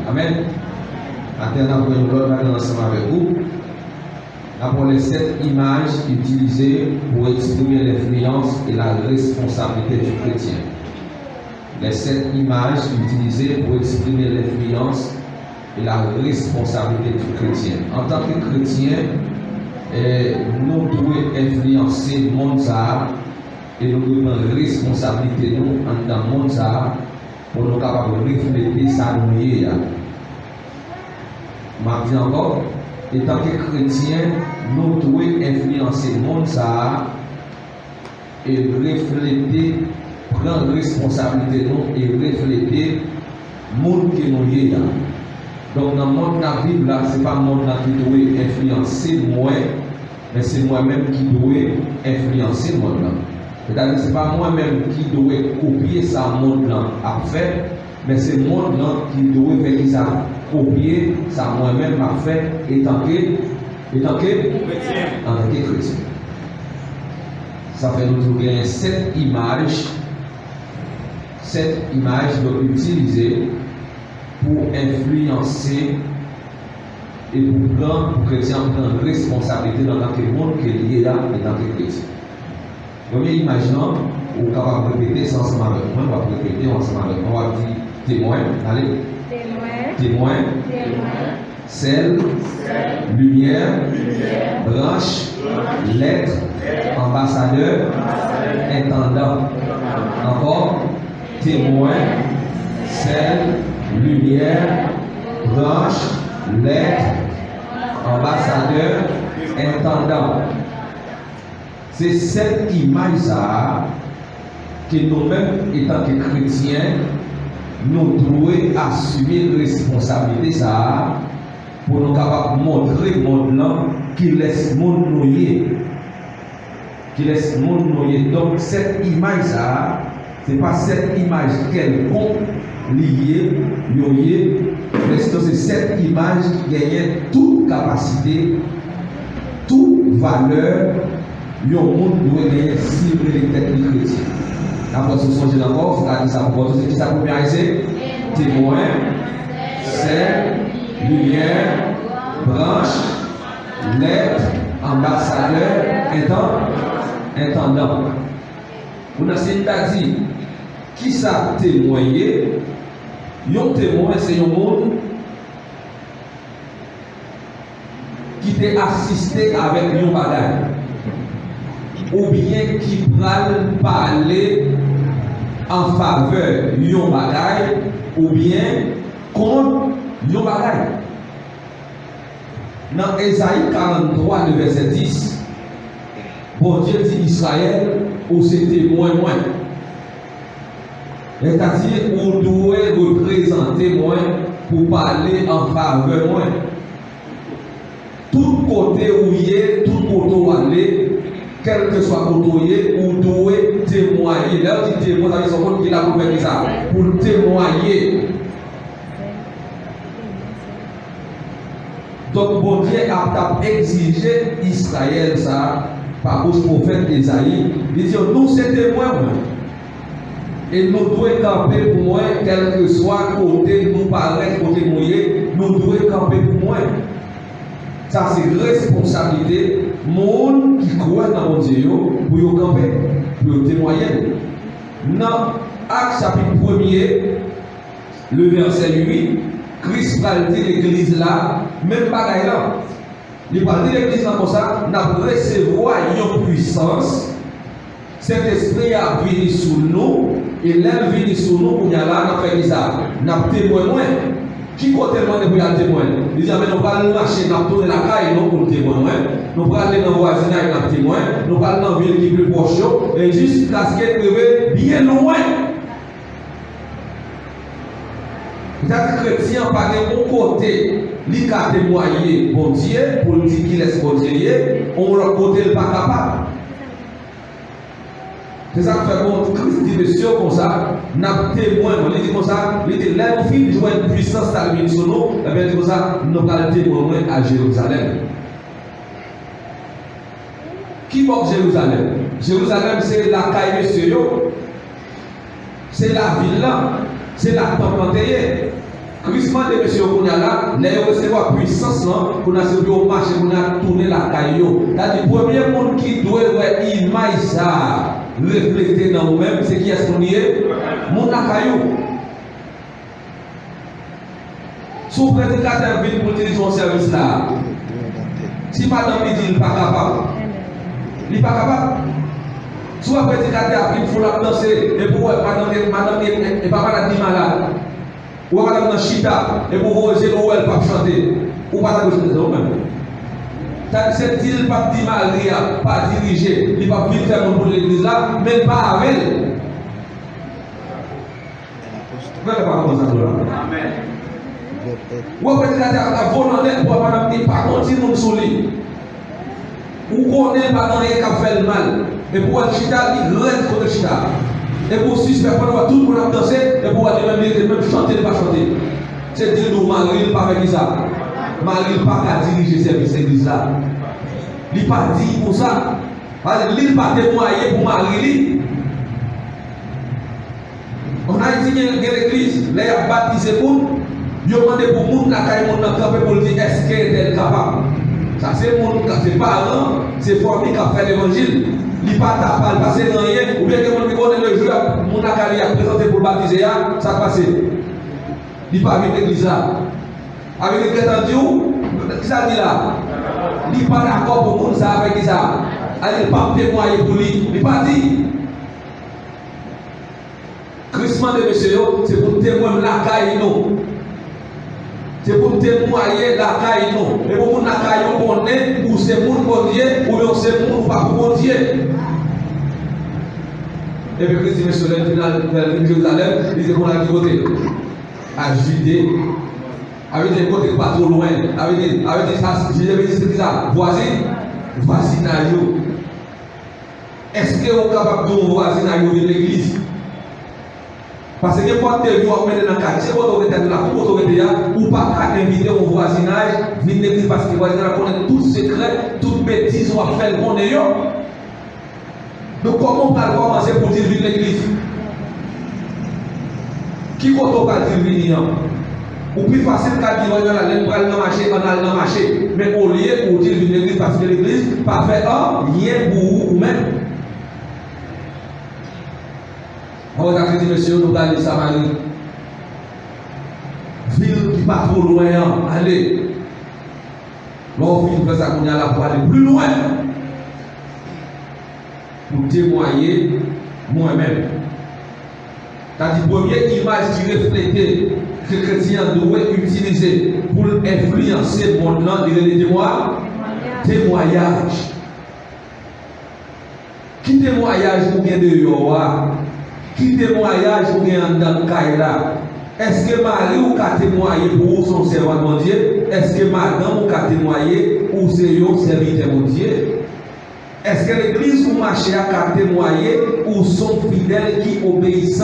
Amen. Maintenant, nous allons ensemble avec vous. D'abord, les 7 images utilisées pour exprimer l'influence et la responsabilité du chrétien. Les 7 images utilisées pour exprimer l'influence et la responsabilité du chrétien. En tant que chrétien, nous devons influencer le monde et nous devons prendre responsabilité dans le monde pour nous capables de refléter ça nous y est. Je dis encore, en tant que chrétien, nous devons influencer le monde et refléter, prendre responsabilité nous et refléter le monde que nous y est. Donc dans le monde qui vit là, ce n'est pas le monde qui doit influencer moi, mais c'est moi-même qui dois influencer le monde. C'est-à-dire que ce n'est pas moi-même qui dois copier ça monde à faire, mais c'est le monde qui doit faire ça, copier ça moi-même à faire en tant que chrétien. Ça fait nous trouver 7 images donc utilisées pour influencer et pour prendre le chrétien prendre responsabilité dans le monde qu'il y a là et dans le chrétien. Donc, imaginons, on est capable de répéter ça ensemble avec moi, on va répéter ensemble avec moi, on va dire témoin, allez. Témoin. Sel, lumière, branche, lettre, ambassadeur, intendant. Encore, témoin, sel, lumière, branche, lettre, ambassadeur, intendant. C'est cette image-là que nous-mêmes, étant que chrétiens, nous devons assumer la responsabilité ça pour nous capables de montrer le monde qui laisse le monde noyer. Donc cette image-là, ce n'est pas cette image quelconque liée, mais c'est cette image qui gagne toute capacité, toute valeur. Le monde doit gagner sur les têtes du chrétien. Après ce songe d'encore, il a dit ça pour vous. C'est qui ça pour bien essayer? Témoin, sel, lumière, branche, lettre, ambassadeur, intendant. On a dit qui ça témoigné? Un témoin, c'est un monde qui t'a assisté avec un bagage. Ou bien qui prennent parler en faveur de yon bagay, ou bien contre yon bagay. Dans Ésaïe 43, le verset 10, bon Dieu dit Israël, ou c'est témoin moins. C'est-à-dire, on doit représenter moins pour parler en faveur moins. Tout côté où il est, tout côté où aller, quel que soit côté où doit témoigner. Là, on dit témoin, ça veut dire qu'il a pour faire ça, pour témoigner. Donc, bon Dieu a exigé Israël ça par le prophète Esaïe. Il dit nous c'est témoins. Et nous devons camper pour moi, quel que soit côté nous paraît, côté mouillé, nous devons camper pour moi. Ça c'est responsabilité. Monde qui croit dans mon Dieu pour camper, pour témoigner. Dans Actes chapitre 1er, le verset 8, Christ parle de l'église là, même pas là. Il parle de l'église là comme ça, n'a recevoir une puissance. Cet esprit a venu sur nous, et l'air venu sur nous, pour y aller là, n'a fait ça. N'a témoigné. Qui compte témoigner pour y témoigner? Il dit, nous allons marcher, nous tourner la caille, non pour témoigner. Nous allons aller dans le voisinage, nous témoigner. Nous allons aller dans la ville qui est plus proche, et jusqu'à ce qu'elle arrive bien loin. C'est-à-dire que le chrétien par un côté, il a témoigné bon Dieu, pour dire qu'il laisse bon Dieu, on l'autre côté, il n'est pas capable. C'est ça que fait bon, Christ dit monsieur comme ça, n'a témoin, il dit comme ça, il dit là, nous finissons de jouer une puissance terminée sur nous, et bien il dit comme ça, nous allons témoigner à Jérusalem. Qui va Jérusalem? Jérusalem, c'est la caille monsieur, c'est la ville là, c'est la temple. Christmas de monsieur qu'on a là, les recevoir puissance là, qu'on a sur le marché, qu'on a tourné la caillou. C'est-à-dire, le premier monde qui doit avoir image ça, refléter dans nous-mêmes, c'est qui est-ce qu'on y est? Mon la caillou. Si vous prédicateur vient pour utiliser son service là, si madame dit qu'il n'est pas capable, il n'est pas capable. Si vous prédicateur vient pour la danser, et pour madame et papa la dit malade. Ou madame dans chita et pour vous dire où elle pas chanter ou pas la chanter vous-même. C'est il pas dit Maria pas diriger, il pas venir faire pour l'église là, mais pas avec elle. Vous ne pas comme ça là. Amen. Ou peut-être la volonté pour madame dit pas continuer sur lui. Ou connaît pas dans les cas fait mal et pour elle chita il reste pour le chita. Et pour suspect, pendant tout le monde a dansé, et pour aller même chanter, pas chanter. C'est dire nous, Marie, il pas avec ça. Marie, il pas qu'à diriger service église là. Il pas dit pour ça. Il pas témoigné pour Marie. On a dit que l'église, les a baptisé pour, ils ont demandé pour monde la caille, monde dans camper pour dire est-ce qu'elle est capable. Ça c'est monde qui fait parents, c'est famille qui a fait l'évangile. Il n'est pas capable de passer dans rien, ou bien que mon connaît le jour, mon acali a présenté pour baptiser, ça passe. Il n'est pas avec l'église là. Avec l'église en Dieu, qu'est-ce ça dit là? Il n'est pas d'accord pour monde ça avec ça. Il n'est pas témoigné pour lui. Il n'est pas dit. Christmas de monsieur, c'est pour témoigner la caille non. C'est pour témoigner la caille non. Et pour la caille on est, ou c'est pour bon Dieu, ou bien c'est pour pas pour bon Dieu. Et puis Christ dit, monsieur, vers Jérusalem, il dit qu'on a dit côté à Judée, avec des côtés pas trop loin, avec des ça, j'avais dit ça, voisinage. Est-ce que vous êtes capable de voisinage de l'église? Parce que quand vous êtes dans le quartier, vous êtes là, vous êtes là, ou pas inviter au voisinage, venir l'église parce que le voisinage connaît tout secret, toute bêtise, on va faire le bon d'ailleurs. Donc comment on va commencer pour dire venir l'église? Qui compte on va dire venir? Ou plus facile qu'à dire on va dans marché, on a dans marché. Mais au lieu pour dire venir l'église parce que l'église pas fait un lien pour vous ou même. On va dire monsieur, nous allons Samarie. Ville qui pas trop loin, allez. L'on fait ça qu'on a là pour aller plus loin. Pour témoigner moi-même. C'est-à-dire, première image qui reflétait que les chrétiens doivent utiliser pour influencer le monde, il y a des témoignages. Qui témoignage vous gagnez de Yoa? Qui témoignage vous gagnez dans le Kaila? Est-ce que Marie ou qu'a témoigné pour son servant de Dieu? Est-ce que madame ou qu'a témoigné pour son serviteur de Dieu? Est-ce que l'église ou marché a témoigné ou sont fidèles qui obéissent?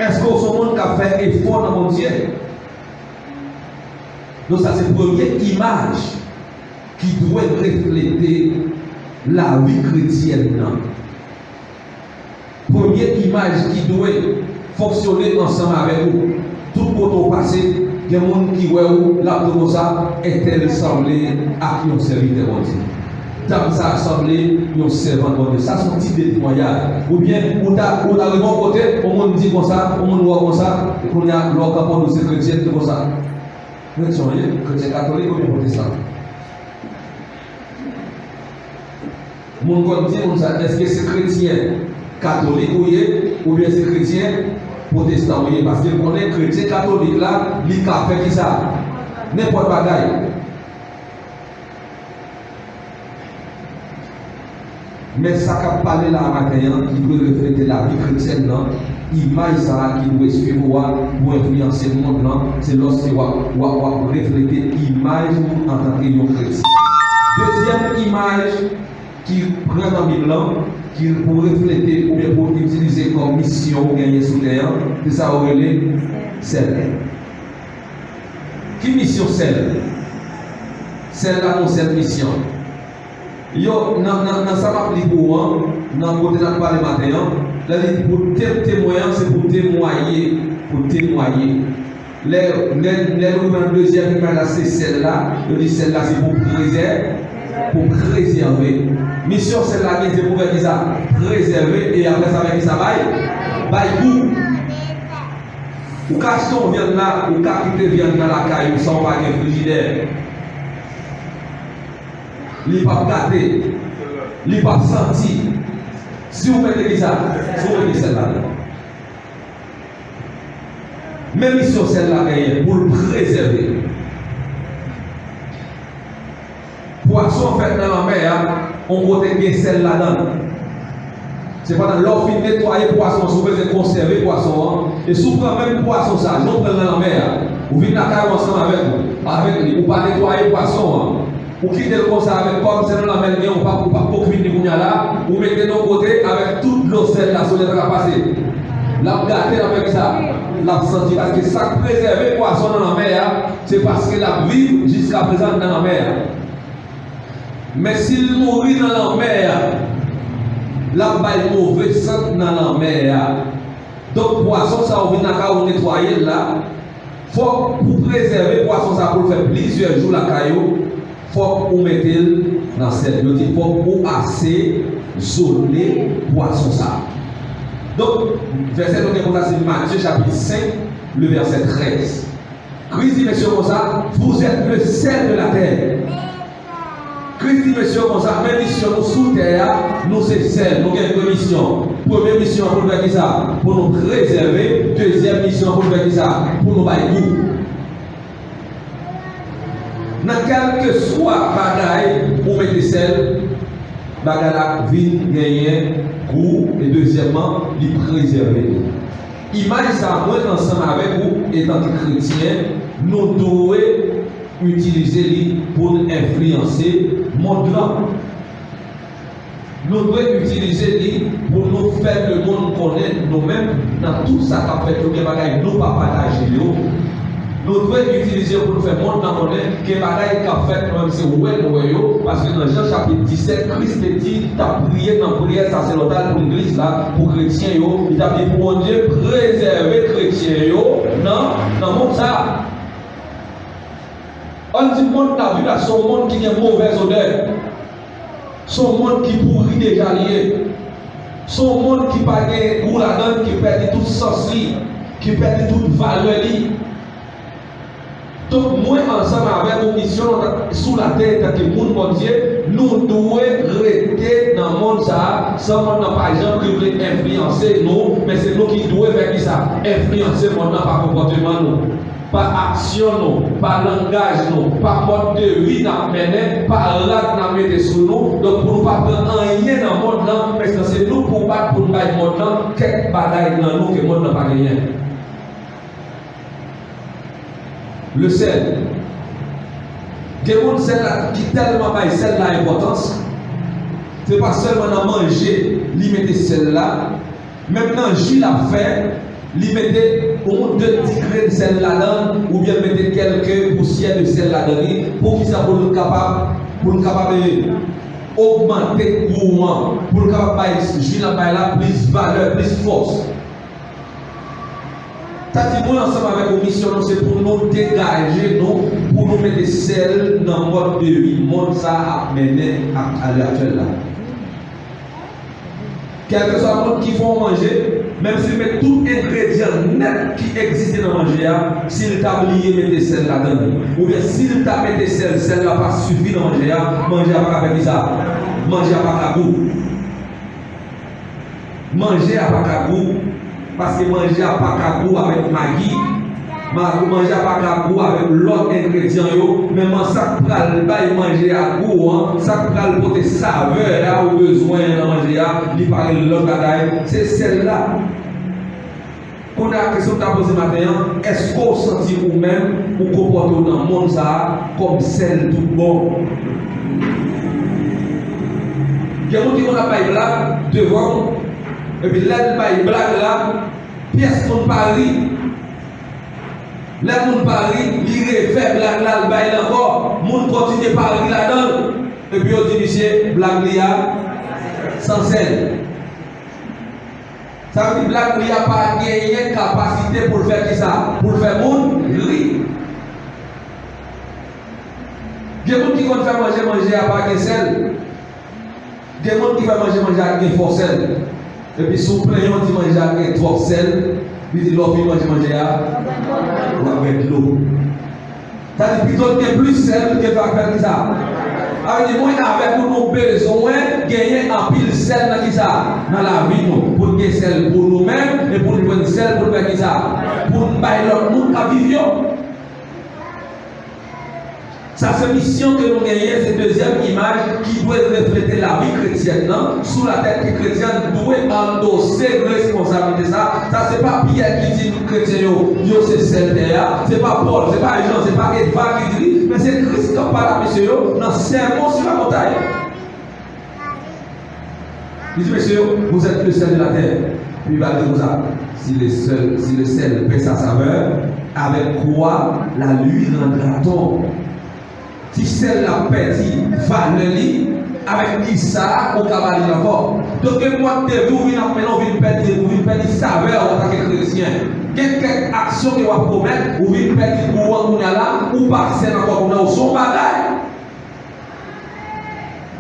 Est-ce que ce monde a fait effort dans mon Dieu? Donc ça c'est la première image qui doit refléter la vie chrétienne. Première image qui doit fonctionner ensemble avec vous. Tout le passé, il y a des gens qui voient la comme ça est-elle semblée à qui on servit de mon Dieu. Dans sa assemblée, nous servons de Dieu. Ça, c'est un type de témoignage. Ou bien, on a le bon côté, on dit comme ça, on voit comme ça, et qu'on a l'organe de ces chrétiens comme ça. Chrétien catholique ou bien protestant? Mon côté dit comme ça, est-ce que c'est chrétien catholique ou bien c'est chrétien protestant? Parce que on est chrétien catholique là, il a fait qui ça? N'importe quoi. Mais ça qui parle là matin, qui doit refléter la vie chrétienne, l'image qui doit suivre pour influencer le monde, c'est lorsque vous refléter l'image en tant que chrétien. Deuxième image qui prend dans la Bible, qui pour refléter ou bien pour utiliser comme mission ou gagner sous terre, c'est ça où elle est celle. Qui mission celle? Celle-là pour cette mission. Yo, dans ça m'a pris pour moi, dans le côté de parler matin, pour témoigner, c'est pour témoigner. les nouvelles deuxième image, c'est celle-là. Je dis celle-là, c'est pour préserver. Mission, celle-là, c'est pour faire ça, préserver, et après ça, va ça, bail goût. Ou cache ton viande là, ou quitter viande dans la caille, sans pas de frigidaire. Il n'est pas gâté, il n'est pas senti. Si vous mettez ça, si vous mettez celle-là. Même mission celle-là pour le préserver. Poisson fait dans la mer, on côté bien celle-là dedans. C'est pas dans l'eau fin nettoyer poisson, si vous pouvez conserver poisson, et si vous prenez même poisson, ça, je prends dans la mer, vous venez à la ensemble avec lui, ou pas nettoyer poisson, ou quitter le conseil avec comme c'est dans la mer, ou pas pour venir là, ou mettez de côté avec toute l'eau celle-là, sur les draps passés. La gâter avec ça, la senti parce que ça préserver poisson dans la mer, c'est parce que la vie jusqu'à présent dans la mer. Mais s'il mourit dans la mer, la baille mauvais sang dans la mer. Donc poisson ça on vient à nettoyer là. Faut pour préserver poisson ça pour faire plusieurs jours la caillou, faut pour mettre dans cette il faut pour assez zoner poisson ça. Donc, verset donc c'est Matthieu chapitre 5, le verset 13. Christ dit, monsieur, comme ça, vous êtes le sel de la terre. Christ dit, monsieur, comme ça, même mission nous sous terre, nous c'est sel, nous avons deux missions. Première mission pour nous faire ça, pour nous préserver. Deuxième mission pour nous faire ça, pour nous bailler goût. Dans quel que soit bagaille, pour mettre sel, bagaille la vie, gagner. Et deuxièmement, les préserver. Imagine ça, moi, ensemble avec vous, étant chrétiens, nous devons utiliser les pour influencer le monde là. Nous devons utiliser les pour nous faire le monde connaître nous-mêmes dans tout ça qu'on fait, nous ne pouvons pas partager. Nous devons utiliser pour nous faire monde dans le monde que les bagailles qu'on fait, c'est ouais, parce que dans Jean chapitre 17, Christ dit, tu as prié dans la prière sacerdotale pour l'église, là, pour les chrétiens, il a dit pour Dieu préserver les chrétiens dans le monde. Ça. On dit monde la vie là, c'est un monde qui a une mauvaise odeur. C'est un monde qui pourrit déjà lié. C'est un monde qui n'a pas de goût là-dedans, qui perd toute sens, qui perd toute valeur. Donc, moi, ensemble avec nos missions sous la tête de le monde, mon Dieu, nous devons rester dans le monde, ça, sans monde n'a pas gens qui veulent influencer nous, mais c'est nous qui devons faire ça, influencer le monde par comportement, nous, par action, nous, par langage, nous, par mode de vie, par l'acte nous mettre sur nous. Donc, pour ne pas prendre rien dans le monde, parce que c'est nous pour battre pour nous battre le monde, quelques bagailles dans nous que le monde n'a pas gagné. Le sel. Il y a des sel qui tellement pas sel là importance. Ce n'est pas seulement dans manger, il mettait celle là. Même dans le jus la fait, il mettait au moins 2 degrés de sel là-dedans, ou bien mettait quelques poussières de sel là-dedans, pour qu'il soit capable augmenter le courant, pour le capable jus là plus valeur, plus force. Nous ensemble avec nos missions, c'est pour nous dégager, pour nous mettre sel dans le mode de vie. Le monde ça a mené à l'heure actuelle. Quel que soit le monde qui font manger, même s'ils mettent tout ingrédient net qui existe dans le manger, s'il t'a oublié de mettre sel là-dedans, ou bien s'il t'a mis sel, celle n'a pas suffi dans le manger à pas faire ça. Manger à pas goût. Manger à pas goût. Parce que manger à pas goût avec Maggi, manger à pas goût avec l'autre ingrédient, même ça pral pas manger à goût, ça pral pour tes saveurs là au besoin de manger, il parle de l'autre bagaille, c'est celle-là. Qu'on a la question que tu as posée matin, est-ce qu'on sentit vous-même ou comporter dans le monde ça comme celle tout bon? Il y a des gens qui ont la paille blague devant. Et puis là, il blague là, pièce mon pari. Là, mon pari, il refait blague là, il baille encore, mon continue pari là-dedans. Et puis on dit, monsieur, blague là, sans sel. Ça veut dire que la n'y a pas gagné capacité pour le faire qui ça? Pour le faire monde rire. Il y a des gens qui vont faire manger à part de sel. Il y a des gens qui font manger avec un fort sel. Et puis, si vous prenez un petit manger avec trop sel, puis dit l'autre manger avec l'eau. Ça veut dire plutôt qu'il y a plus sel que faire ça. Avec moi, avec nous besoin de gagner un pile sel dans la vie, pour gagner sel pour nous-mêmes et pour nous donner sel pour faire ça. Pour nous bailler l'autre monde qui vivent. Ça, c'est mission que nous gagnons, c'est deuxième image qui doit refléter la vie chrétienne. Sous la tête que chrétien doit endosser la responsabilité. Ça, c'est pas Pierre qui dit nous chrétiens, yo c'est celle c'est pas Paul, c'est pas Jean, c'est pas Edouard qui dit, mais c'est Christ qui parle à monsieur dans le sermon sur la montagne. Il dit, monsieur, vous êtes le sel de la terre. Puis il va dire ça. Si le sel perd sa saveur, avec quoi la l'huile rendra-t-on? Si celle la petit va le lit, avec qui ça, au cavalier encore. Donc, moi, vous venez perdre saveur en tant que chrétien. Quelques actions que vous promettre, vous venez perdre le courant là, ou passer encore dans son bagage.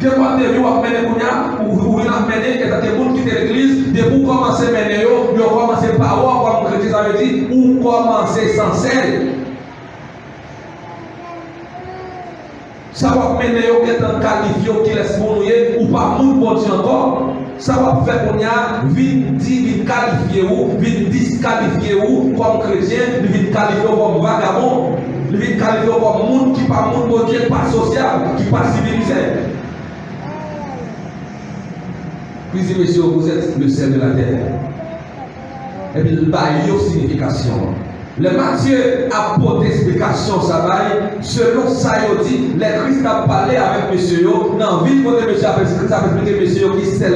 Que vous avez vous venez amener que les gens qui quittent l'église, de vous commencer à mener, vous commencez par voir comme chrétien, ça veut dire, ou commencer sans celle. Ça va mener au étant qualifié qui laisse mourir ou pas moun bon Dieu encore. Ça va faire qu'on y a vite qualifié ou vite disqualifié ou comme chrétien, vite qualifié comme vagabond, vite qualifié comme monde qui pas moun bon Dieu, pas social, qui pas civilisé. Puis messieurs, vous êtes le sel de la terre. Et puis il a une signification. Le Matthieu a porté explication, ça va, selon ça, il dit, les Christ a parlé avec monsieur, dans la ville, côté monsieur a expliqué monsieur qui c'est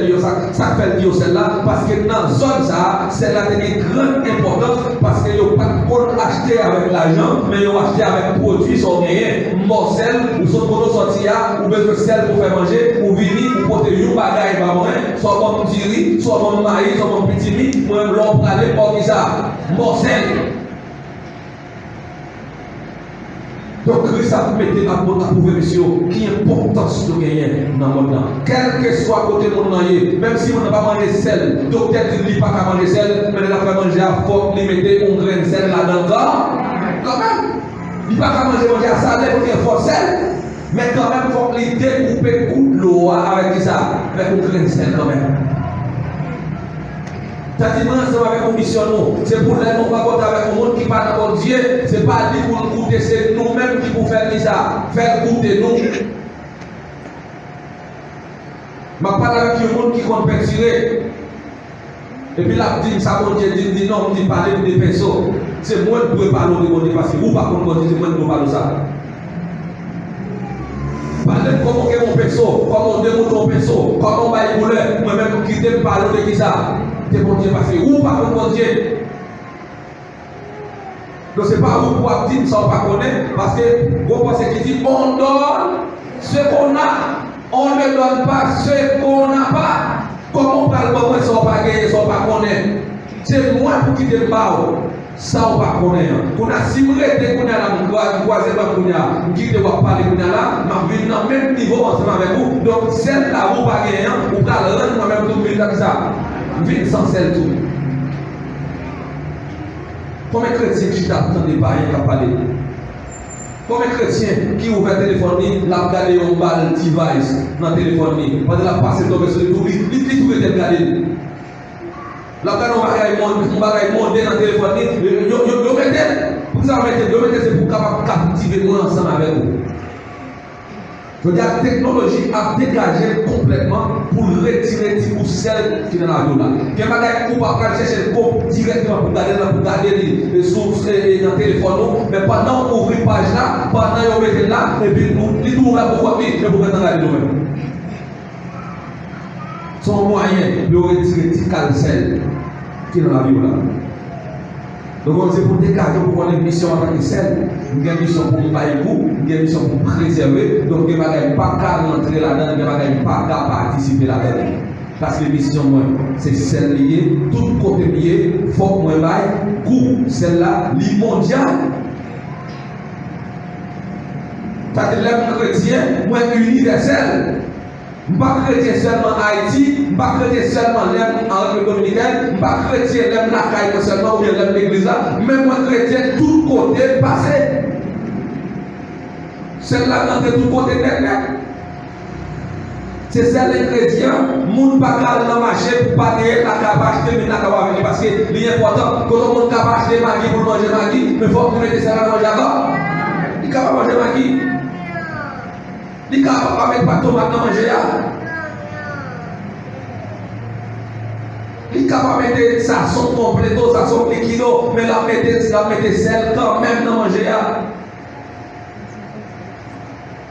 ça fait dire celle-là, parce que dans la zone, ça, celle-là a une grande importance, parce que vous n'avez pas acheté avec l'argent, mais vous acheté avec produits, sont gagnés, morcel, ou sont pour nous sortir, ou besoin de sel pour faire manger, ou venir, ou porter une bagaille, soit comme diri, soit comme maïs, soit comme petit mi, ou même l'on prend pour qui ça, morcel. Donc, Christ a mis à prouver, monsieur, qui est importance de gagner dans le monde. Quel que soit côté de mon nom, même si on n'a pas mangé sel, docteur dit qu'il n'a pas manger sel, mais il a fait manger à force, il mettait un grain de sel là-dedans. Quand même, il n'a pas manger à salé pour qu'il y ait fort sel, mais quand même, il faut qu'il découpe l'eau avec ça, avec un grain de sel quand même. Avec une mission, c'est pour les gens avec un monde qui parle avec Dieu, c'est pas dit pour nous goûter, c'est nous-mêmes qui pouvons faire ça, faire goûter nous. Je parle avec un monde qui compte tirer. Et puis là, dit ça, mon Dieu dit non, on dit parler de personnes. C'est moi qui peux parler de Dieu parce que vous, par contre, c'est moi qui peux parler de ça. Parler de comment on perso, comment on démontre mon perso, comment on va y couler, moi-même qui t'aime parler de qui ça. C'est bon Dieu parce que ou pas bon Dieu. Donc c'est pas vous pour dire ça on pas connaître parce que vous pensez qu'il dit on donne ce qu'on a, on ne donne pas ce qu'on n'a pas. Comment on parle de moi ça on pas gagner, ça on pas connaître. C'est moi pour quitter le bas. Ça on pas connaître. On a simulé dès qu'on a la troisième qu'on a, qui doit parler qu'on a là, mais venir dans même niveau ensemble avec vous. Donc celle là vous pas gagner, vous pas rendre moi-même tout le monde ça. Vite sans celle tout. Comme un chrétien qui t'attend des païens qui a parlé. Comme un chrétien qui ouvre le téléphone, il a regardé un bal device dans le téléphone, pendant la passe tomber sur le tout, il trouve le regarder. La personne va monter dans le téléphone, il mettez, pour ça, c'est pour captiver nous ensemble avec vous. Je veux dire, la technologie a dégagé complètement pour retirer les poussières qui sont dans la vie là. Quelqu'un qui va chercher le code directement pour garder les sources dans le téléphone, mais pendant qu'on ouvre la page là, pendant qu'on met là, et puis nous ouvrons pour mettre dans la vie nous-mêmes. Son moyen de retirer les calcels qui sont dans la vie là. Donc c'est pour dégager pour une mission en tant que celle, une mission pour nous bailler vous, une mission pour préserver, donc il ne va pas qu'à rentrer là-dedans, il ne va pas qu'à participer là-dedans. Parce que mission, moi, c'est celle liée, tout côté lié, il faut que moi, goût, celle-là, l'immondiale. Parce que l'homme chrétien, moi, universel. Je ne suis pas chrétien seulement en Haïti, je ne suis pas chrétien seulement en République dominicaine, je ne suis pas chrétien l'homme la caille seulement ou bien l'homme l'église, mais moi, chrétien, tout côté passé. Celle-là, dans tout côté net. C'est ça l'ingrédient, moun pas cal dans marché pour pas payer la capacité mais la capacité parce que l'important que le monde capable acheter maggi pour manger maggi, mais faut que mettre ça dans manger avant. Il capable manger maggi. Il capable pas mettre pas tomate dans manger là. Il capable mettre ça son compléto, ça son liquido, mais la mettre sel quand même dans manger là.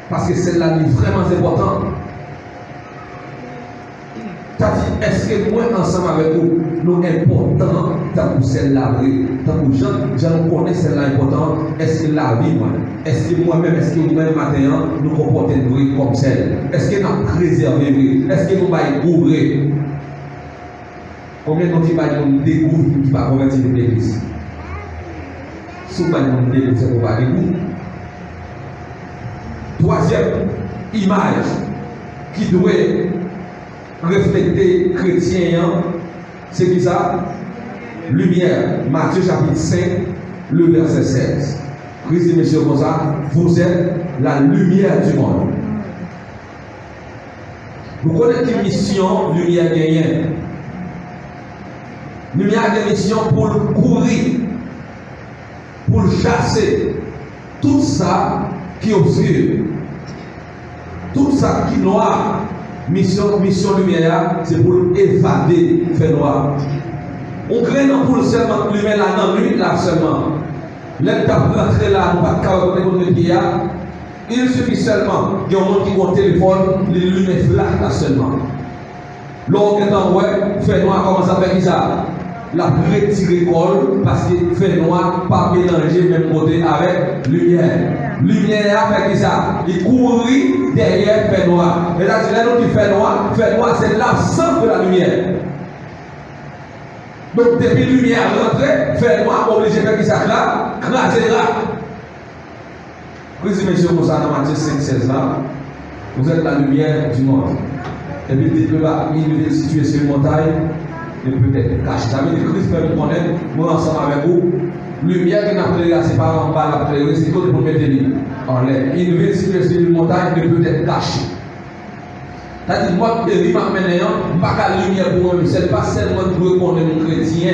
Parce que celle-là est vraiment importante. Est-ce que moi, ensemble avec vous, nous important, tant que celle-là, tant que j'en connais celle-là important, est-ce que la vie, moi, est-ce que moi-même, est-ce que nous-mêmes, matin, nous comportons comme celle? Est-ce que nous préservons? Est-ce que nous allons couvrir? Combien de gens nous découvrent qui va convertir l'église? Si nous nous découvrons, c'est pour pas découvrir. Troisième image qui doit refléter chrétien, c'est qui ça? Lumière. Matthieu chapitre 5, le verset 16. Christ dit, monsieur, comme ça, vous êtes la lumière du monde. Vous connaissez quelle mission lumière gagnée? Lumière a une mission pour courir, pour chasser tout ça qui est obscur, tout ça qui est noir. Mission lumière, c'est pour évader le fait noir. On crée non pour seulement lumière là, dans lui là seulement. L'être rentrer là, nous pas capable de le pied. Il suffit seulement qu'il y ait un monde qui a un téléphone, les lumières flash là seulement. L'autre est en ouais, fait noir commence à faire ça. La retirer colle parce que fait noir pas mélanger même côté avec lumière. Lumière fait ça. Il courit derrière fait noir. Et là, c'est là qui fait noir c'est l'absence de la lumière. Donc depuis lumière rentrée, fait noir obligé de faire ça là, craser là. Christ monsieur comme ça dans Matthieu 5, 16 là, vous êtes la lumière du monde. Et puis dites que là, il est situé sur une montagne. Et peut-être caché. Ça veut dire que Christ peut nous connaître, moi ensemble avec vous. Lumière qui n'a pas là, c'est pas en bas la plaie, c'est tout pour mettre en l'air. Il veut situer sur une montagne, mais peut-être caché. C'est-à-dire, moi, je dis, je ne suis pas la lumière pour moi, c'est pas seulement pour connaître un chrétien.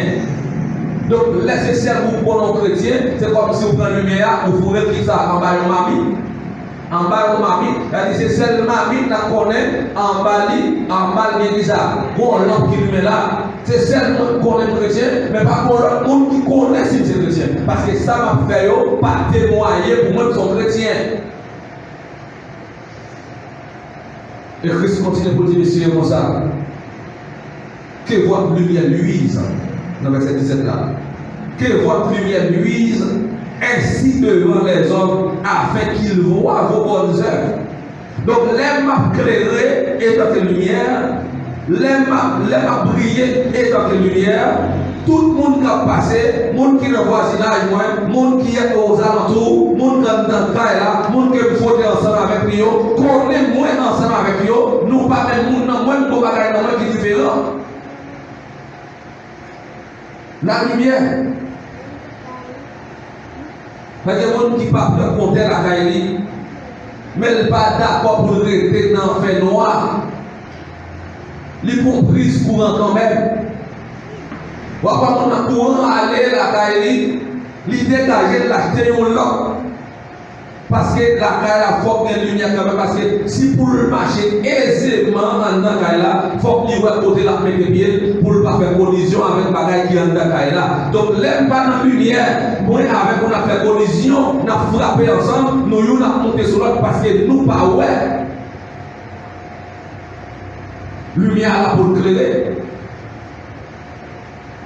Donc, laissez cerveau pour nos chrétiens, c'est comme si vous prenez une lumière, vous ferez qui ça en bas de mamie. En bas de mamie, c'est seulement mamie qui connaît en bas de ça. Bon, l'homme qui lui met là. C'est seulement qu'on est chrétien, mais pas pour le monde qui connaît si c'est chrétien. Parce que ça m'a fait pas témoigner pour moi qui sont chrétiens. Et Christ continue pour dire, monsieur, comme ça, que votre lumière luise, dans le verset 17 là, que votre lumière luise ainsi devant les hommes, afin qu'ils voient vos bonnes œuvres. Donc, l'aime m'a éclairé et dans tes lumières. L'aime a brillé et dans les lumières, tout le monde qui a passé, le monde qui est dans le voisinage, le monde qui est aux alentours, le monde qui est dans le cas, le monde qui est fauté ensemble avec nous, qu'on est moins ensemble avec nous, nous pas même le monde, moins de bagages qui est différent. La lumière. Il y a des gens qui ne peuvent pas compter la caille, mais ils ne sont pas d'accord pour rester dans le fait noir. Les comprises courant quand même. On va courant aller la caille, l'idée dégager l'acheter au lot. Parce que la caille a faut bien lumière quand même. Parce que si pour le marcher aisément dans la caille là, il faut qu'il y ait côté la mettre les pieds pour ne pas faire collision avec la caille qui est dans la caille là. Donc l'aime pas dans la lumière. Moi avec on a fait collision, on a frappé ensemble, nous on a monté sur l'autre parce que nous pas ouais. Lumière là pour créer.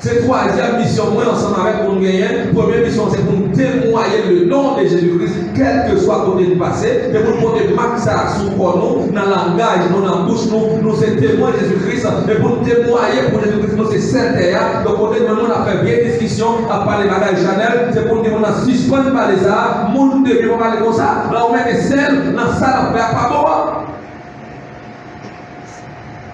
C'est troisième mission, moi ensemble avec mon gagner. Première mission, c'est pour nous témoigner le nom de Jésus-Christ, quel que soit côté du passé, et pour nous porter max sous nous, dans le langage, dans la bouche, nous sommes témoins de Jésus-Christ, et pour nous témoigner pour Jésus-Christ, nous c'est Saint-Terre. Donc, on a fait bien discussion, à parler de Madame Chanel, c'est pour nous dire qu'on a suspendu par les arts, nous devons parler comme ça, là on met des selles, dans ça, on ne fait pas bon.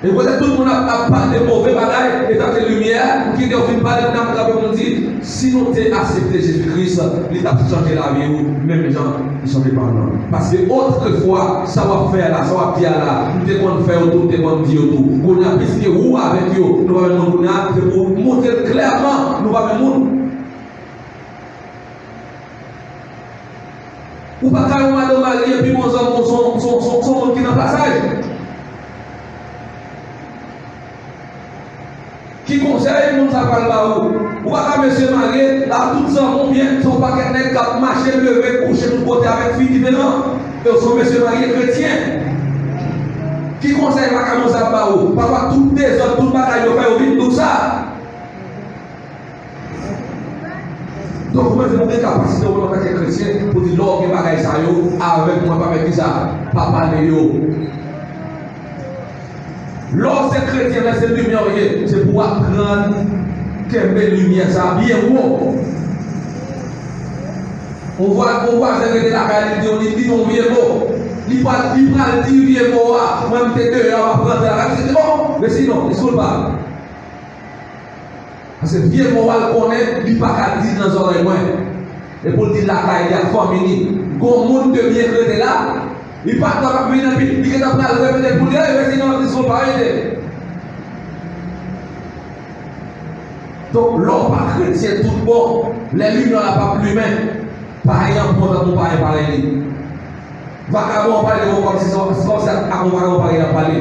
Et peut-être tout le monde a parlé de mauvais bagailles et dans les lumières qui ont parler de nous dit si nous avons accepté Jésus-Christ, il a changé la vie, même les gens ils sont dépendants. Parce que autrefois, ça va faire là, ça va bien là, nous devons faire autour, nous devons dire autour. On a plus que où avec eux, nous allons pour montrer clairement, nous allons montrer. Ou pas carrément de Marie et puis mon homme sont qui dans le passage. Qui conseille, nous ça parle là où. Ou pas monsieur marié, là tout ça vont bien, son paquet net cap marcher, lever, coucher tout côté avec fille différente. Et son monsieur marié chrétien. Qui conseille pas comme ça pas où. Parfois toutes les autres, tout le bagaille fait au vide, tout ça. Donc moi j'ai une capacité en tant que chrétien pour dire l'or que bagaille ça yo avec moi pas avec ça, pas parler yo. Lorsque les chrétiens laissent cette lumière, c'est pour apprendre quelle belle lumière ça bien haut. On voit que la réalité, on dit non bien beau. Il prend le dire bien beau, moi je suis deux, on va prendre la réalité, c'est bon, mais sinon, il ne se pas. Parce que bien beau, on connaît, il ne peut pas dire dans les oreilles. Et pour dire la caille, il y a famille. Quand le monde devient chrétien là, il part dans la vie, il est en train de répéter pour dire, sinon ils ne sont pas aidés. Donc, l'homme pas chrétien tout bon, les lumières n'ont pas plus humain. Par exemple, on ne peut pas parler. Vagabond parle de vous comme si c'est un vagabond parler.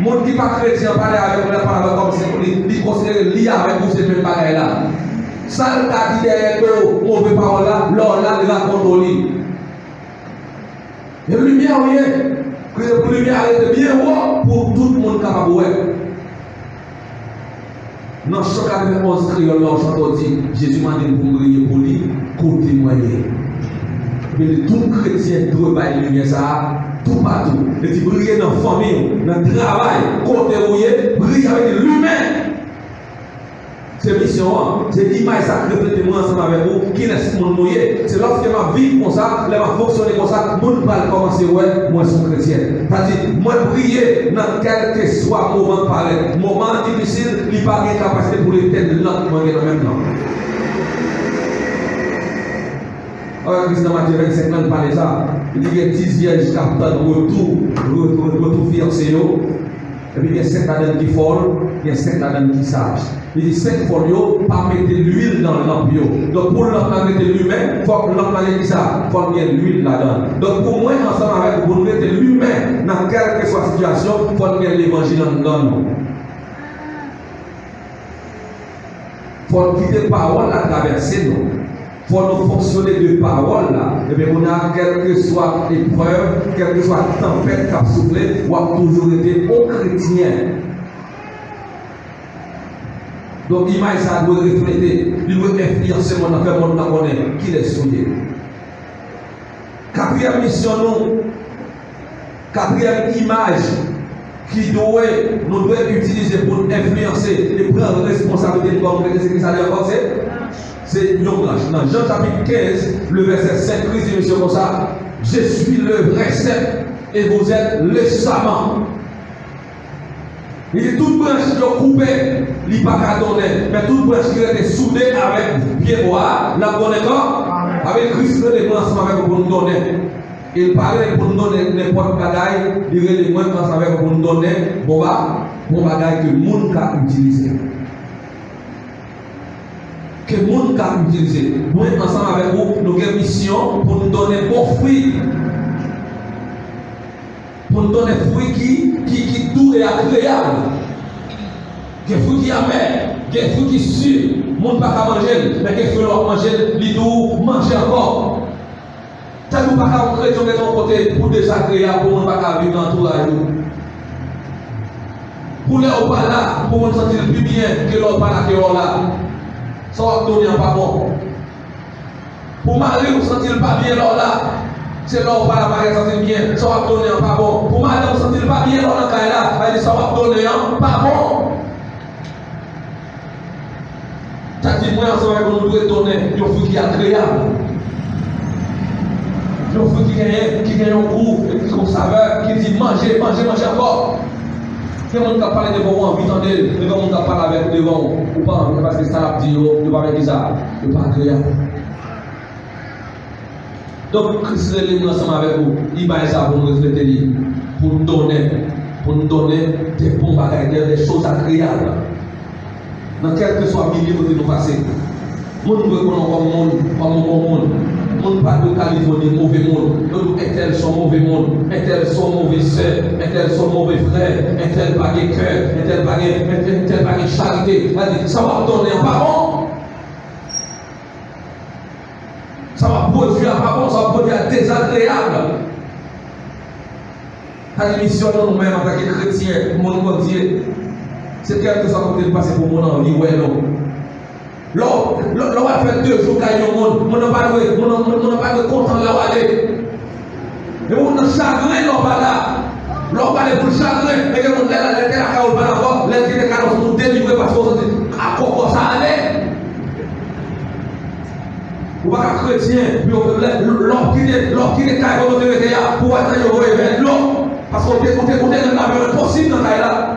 Monde qui n'est pas chrétien parle avec vous, parle comme si il considère lié avec vous, c'est même pas là. Ça, le dit derrière eux, mauvais parole là, l'or là, il raconte au lit. Et la lumière, rien. Que la lumière est bien haut pour tout le monde capable de voir. Dans chaque année, on se crie, on dit, Jésus m'a dit pour briller pour lui, pour témoigner. Mais tout chrétien doit avoir la lumière, ça, tout partout. Il dit briller dans la famille, dans le travail, côté où il est, briller avec l'humain. C'est mission, c'est l'image sacrée de moi ensemble avec vous, qui laisse mon mouillé. C'est lorsque ma vie comme ça, elle va fonctionner comme ça, mon parle commencer, ouais, moi je suis chrétien. C'est-à-dire, moi prier dans quel que soit moment pareil, moment difficile, il n'y a pas de capacité pour les têtes de l'autre, moi je maintenant. Alors, Christ dans Matthieu 25 ans, il parle de ça. Il dit qu'il y a 10 vierges qui captent retour fiancé. Et puis il y a 5 adènes qui folles, il y a 5 adènes qui sages. Il dit 5 folios, pas mettre l'huile dans le lampe. Donc pour l'autre mettre l'humain, il faut que l'autre qui ça, il faut qu'il y ait l'huile là-dedans. Donc pour moi, ensemble avec vous, mettre l'humain dans quelle que soit la situation, il faut qu'il y ait l'évangile dans nous. Il faut quitter la parole à traverser nous. Il faut nous fonctionner de parole là. Et bien on a quelle que soit l'épreuve, quelle que soit la tempête qui a soufflé, on a toujours été bon chrétien. Donc l'image ça doit refléter, il doit influencer mon affaire, mon connaît, qui est souillé. Quatrième mission nous, quatrième image qui doit, nous devons utiliser pour influencer et prendre responsabilité de l'homme, c'est ce que ça veut dire. C'est une branche. Dans Jean chapitre 15, le verset 5, Christ dit monsieur comme ça, je suis le vrai cep et vous êtes le savant. Il dit toute branche qui est coupée, il n'y a pas qu'à donner, mais toute branche qui est soudée avec pied bois, la donne quand avec Christ, les branches avec pour nous donner. Il parlait pour nous donner n'importe quel bagaille, il dit les branches avec pour nous donner, bon bagaille que le monde a utilisé. Que le monde a utilisé. Nous, ensemble avec vous, nous avons une mission pour nous donner bons fruits. Pour nous donner des fruits qui doux et agréables. Des fruits qui amènent, des fruits qui sûrs. Le monde ne peut pas manger, mais des fruits leur manger, les doux, manger encore. Ça ne peut pas rentrer sur ton côté pour désagréable, pour ne pas vivre dans l'entourage. Pour les pas là, pour nous sentir plus bien que l'autre pas là, que l'autre là. Ça va donner un pas bon. Pour Marie, vous sentir pas bien l'autre là. C'est l'autre pas là, Marie sentir bien. Ça va donner un pas bon. Pour Marie, vous sentir pas bien l'autre là. Ça va donner un pas bon. Ça dit, moi, ensemble avec nous, nous devons donner un fruit qui est agréable. Un fruit qui gagne un goût, qui a une saveur, qui dit manger, manger, manger encore. Si on ne parle devant vous, envie d'entendre, devant on ne parle avec devant ou pas, parce que ça a dit, il ne va pas dire ça, il ne va pas agréable. Donc, Christ est ensemble avec vous, il va ça pour nous refléter, pour nous donner des bons bagages, des choses agréables. Dans quel que soit le milieu que nous passons, nous ne pouvons pas comme bon monde. Nous pas de Californie, mauvais monde. Nous, tel sont mauvais monde, tel sont mauvais sœurs, tel sont mauvais frères, tel pas de cœur, tel pas de charité. Ça va donner un pardon. Ça va produire un pardon, ça va produire un désagréable. À l'émission, nous-mêmes, en tant que chrétiens, mon Dieu, c'est quelque chose qu'on peut passer pour mon envie, ouais, non. L'on va faire 2 jours qu'il y a au monde, on n'a pas de content là où aller. Et on a chagrin là là. L'on va aller pour le chagrin, mais on a la terre à pas encore, les qui sont nous délivrer parce qu'on dit à quoi ça allait. Ou pas chrétien, puis on peut l'homme qui est caillou de l'État pour attendre le réveil l'homme, parce qu'on est dans la possible dans là.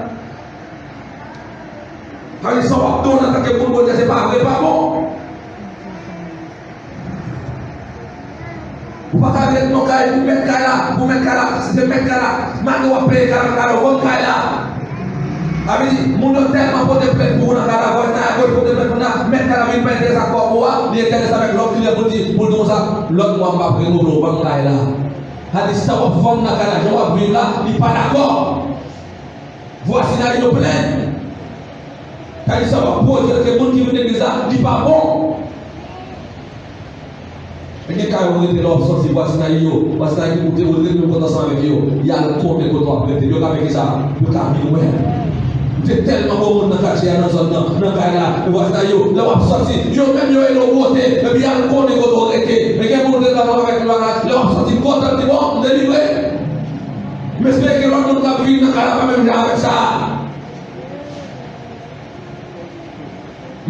Quand ils sont en don, en tant que pour c'est pas vrai, pas bon. Vous ne pouvez pas mettre nos cailles, vous mettez là, c'est mettre là, maintenant on paye là, on paye là. Avec dit, mon tellement pour te plaire pour nous, pour te plaire pour nous, mettre là, il met des accords pour moi, il est avec l'autre qui est dit, pour nous ça, l'autre moi va prendre nous, on va là. Il dit, ça va vendre la canne, on va vivre là, il n'est pas d'accord. Voici là, il est plein. Quand il va produire que les gens qui viennent de l'église, il n'est pas bon. Mais quand on est là, on se voici là, voici là, il y a le compte de toi, il y a avec ça, il y a un c'est tellement bon dans le quartier, dans le dans le là, voici là, là, on va sortir, il y a même un voté, et puis il y a le compte de toi, mais quand on est là avec le là, on va sortir, content, c'est bon, délivré. Mais c'est que l'on a vu dans le cas, même avec ça.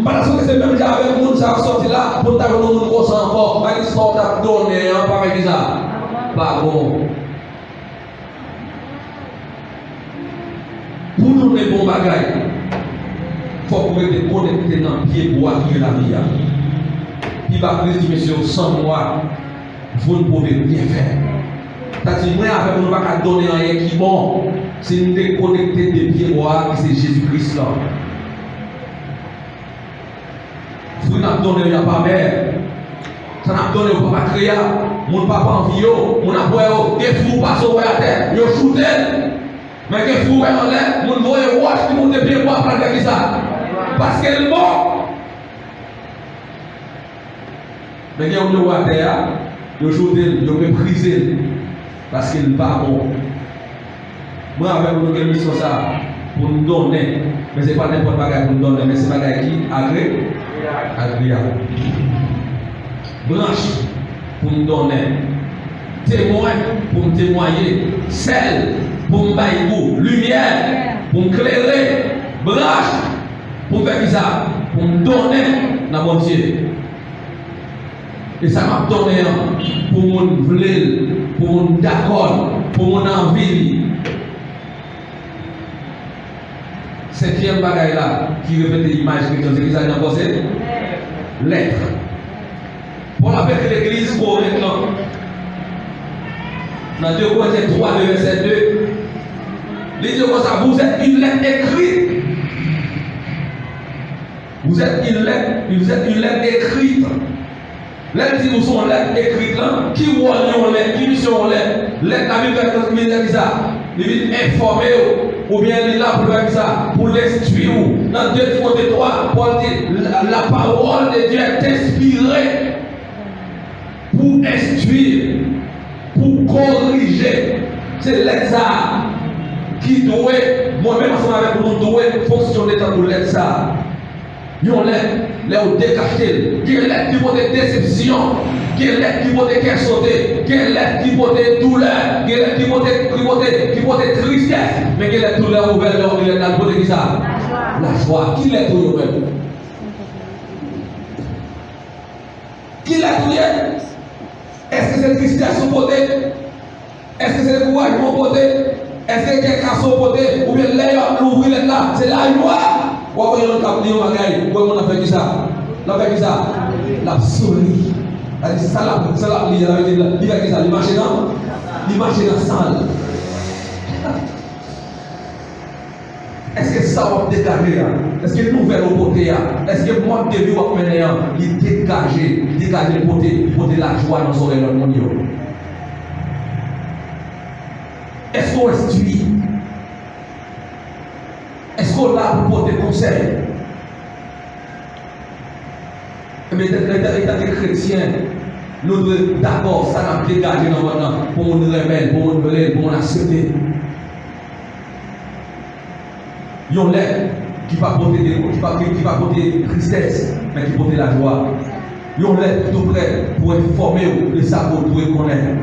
Parce que c'est même déjà avec le monde qui a sorti là, pour t'avoir le monde qui encore, avec l'histoire t'a donné, pas avec ça. Pas bon. Pour nous, les bons bagages, il faut qu'on mette connecté dans le pied pour acquérir la vie. Il va présumer sur 100 mois, vous ne pouvez rien faire. C'est-à-dire, moi, avec nous, ne va pas donner rien qui est bon. C'est une déconnecter des pieds bois, qui c'est Jésus-Christ là. Vous n'avez donné pas mère, ça n'a donné pas créa, mon papa en vie, mon abuelo, des fous passent au à terre, ils shooté, mais des fous en l'air, mon voyage watch, tout le monde est bien pour apprendre ça, parce qu'elle est morte. Mais quand on est à terre, ils shooté, ils méprisé, parce qu'elle n'est pas bon. Moi, avec mon mission, ça, pour nous donner, mais ce n'est pas n'importe quoi pour nous donner, mais c'est pas qui agréable. Branche pour me donner, témoin pour me témoigner, sel pour me bailler, lumière pour me clairer, branche pour me faire ça, pour me donner dans mon Dieu. Et ça m'a donné pour mon vle, pour mon d'accord, pour mon envie. Septième bagaille là, qui répète l'image que dans l'église a posé, lettre. Pour la paix de l'église, pour maintenant, dans 2 Corinthiens 3, verset 2, il dit comme ça, vous êtes une lettre écrite. Vous êtes une lettre écrite. Lettre qui nous sont lettres écrites là, qui voient lettre, qui mission lettre, lettre la Bible avec ça, il vient informer ou bien il est là pour faire ça, pour l'instruire. Dans 2 Timothée 3, Paul dit la parole de Dieu est inspirée pour instruire, pour corriger. C'est l'examen qui doit, moi-même ensemble avec nous devons fonctionner dans nous l'aide ça. Nous l'aide décaché, qui l'aide qui peut de déception, qui l'aide qui peut de cœur sauté, qui l'aide qui peut de douleur, qui l'aide qui peut de tristesse, mais qui l'aide douleur ouverte, qui l'aide dans le qui ça? La joie. Qui l'aide tout même? Qui l'aide tout? Est-ce que c'est tristesse au côté? Est-ce que c'est le courage au côté? Est-ce que quelqu'un a son côté? Ou bien l'air, l'ouvrir là, c'est la joie? Ou après, il y a un cap de magaï. Ou on a fait qui ça? On a fait qui ça? La souris. Ça, il a fait ça. Il marche dans la salle. Est-ce que ça va dégager? Est-ce que le nouvel au côté? Est-ce que moi, je vais vous mener? Il dégager le côté, de la joie dans son réel monde. Est-ce qu'on instruit? Est-ce qu'on a pour porter conseil? Mais étant des chrétiens, nous devons d'abord, ça n'a dégagé dans notre temps pour nous révéler, pour nous voler, pour nous accepter. Il y a l'air qui va porter tristesse, mais qui porte la joie. Il y a l'air tout près pour informer le savoir pour connaître.